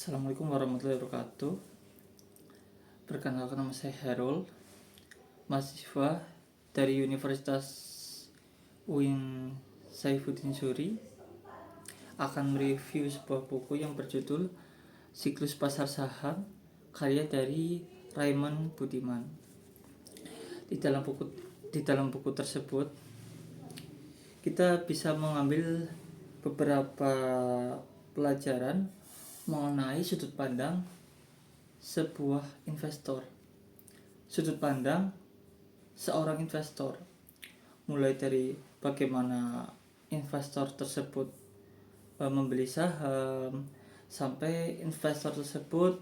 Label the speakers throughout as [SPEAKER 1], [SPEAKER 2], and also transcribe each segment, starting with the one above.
[SPEAKER 1] Assalamualaikum warahmatullahi wabarakatuh. Perkenalkan, nama saya Herul, mahasiswa dari Universitas UIN Saifuddin Suri. Akan mereview sebuah buku yang berjudul Siklus Pasar Saham, karya dari Raymond Budiman. Di dalam buku tersebut kita bisa mengambil beberapa pelajaran mengenai sudut pandang sebuah investor, sudut pandang seorang investor, mulai dari bagaimana investor tersebut membeli saham sampai investor tersebut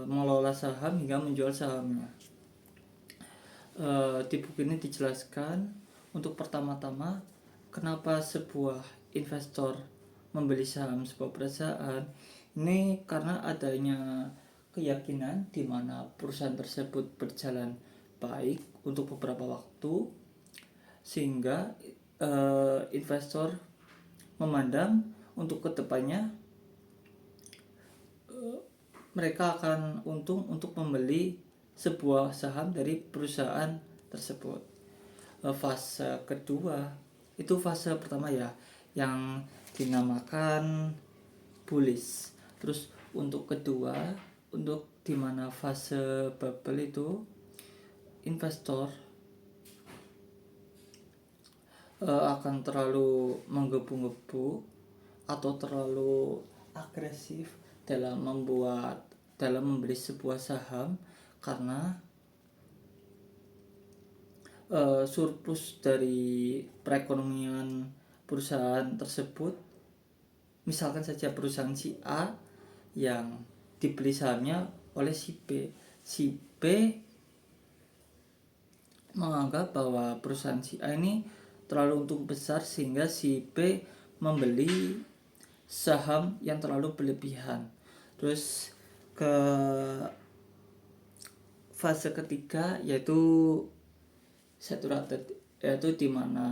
[SPEAKER 1] mengelola saham hingga menjual sahamnya. Di buku ini dijelaskan untuk pertama-tama kenapa sebuah investor membeli saham sebuah perusahaan. Ini karena adanya keyakinan di mana perusahaan tersebut berjalan baik untuk beberapa waktu, sehingga investor memandang untuk kedepannya mereka akan untung untuk membeli sebuah saham dari perusahaan tersebut. Fase kedua itu fase pertama ya, yang dinamakan bullish. Terus untuk kedua, untuk dimana fase bubble itu investor akan terlalu menggebu-gebu atau terlalu agresif dalam membeli sebuah saham karena surplus dari perekonomian perusahaan tersebut. Misalkan saja perusahaan si A yang dibeli sahamnya oleh si B. Si B menganggap bahwa perusahaan si A ini terlalu untung besar sehingga si B membeli saham yang terlalu berlebihan. Terus ke fase ketiga yaitu saturated, yaitu di mana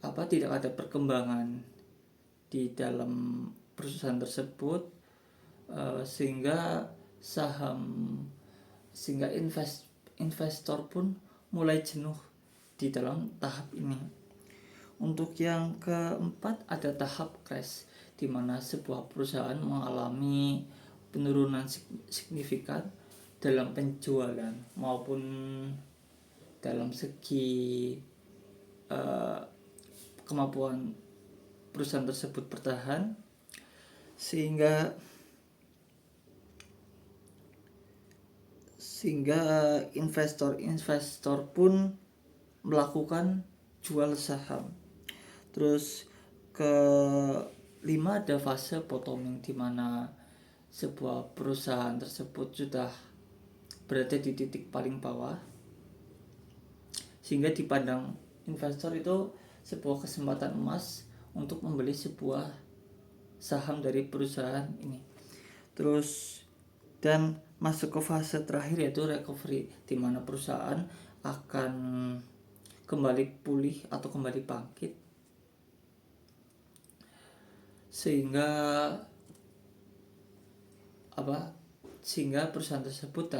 [SPEAKER 1] tidak ada perkembangan di dalam perusahaan tersebut, sehingga investor pun mulai jenuh di dalam tahap ini. Untuk yang keempat ada tahap crash, di mana sebuah perusahaan mengalami penurunan signifikan dalam penjualan maupun dalam segi kemampuan perusahaan tersebut bertahan, sehingga investor pun melakukan jual saham. Terus kelima ada fase bottoming, di mana sebuah perusahaan tersebut sudah berada di titik paling bawah, sehingga dipandang investor itu sebuah kesempatan emas untuk membeli sebuah saham dari perusahaan ini. Terus dan masuk ke fase terakhir yaitu recovery, di mana perusahaan akan kembali pulih atau kembali bangkit, sehingga perusahaan tersebut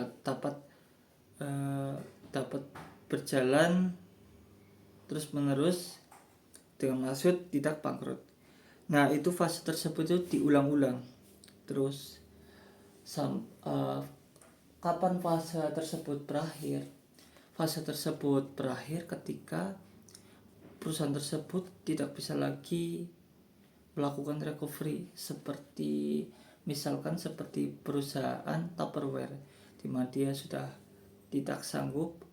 [SPEAKER 1] dapat berjalan terus menerus dengan maksud tidak bangkrut. Nah, itu fase tersebut itu diulang-ulang terus. Kapan fase tersebut berakhir? Fase tersebut berakhir ketika perusahaan tersebut tidak bisa lagi melakukan recovery, seperti perusahaan Tupperware, di mana dia sudah tidak sanggup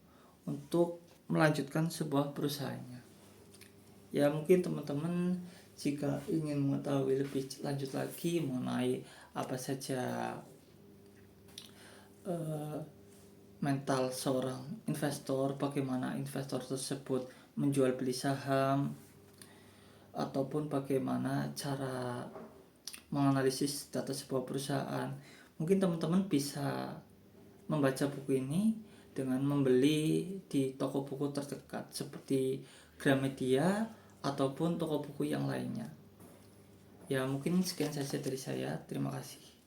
[SPEAKER 1] untuk melanjutkan sebuah perusahaannya. Ya, mungkin teman-teman jika ingin mengetahui lebih lanjut lagi mengenai apa saja mental seorang investor, bagaimana investor tersebut menjual beli saham, ataupun bagaimana cara menganalisis data sebuah perusahaan, mungkin teman-teman bisa membaca buku ini dengan membeli di toko buku terdekat seperti Gramedia ataupun toko buku yang lainnya. Ya mungkin sekian saja dari saya. Terima kasih.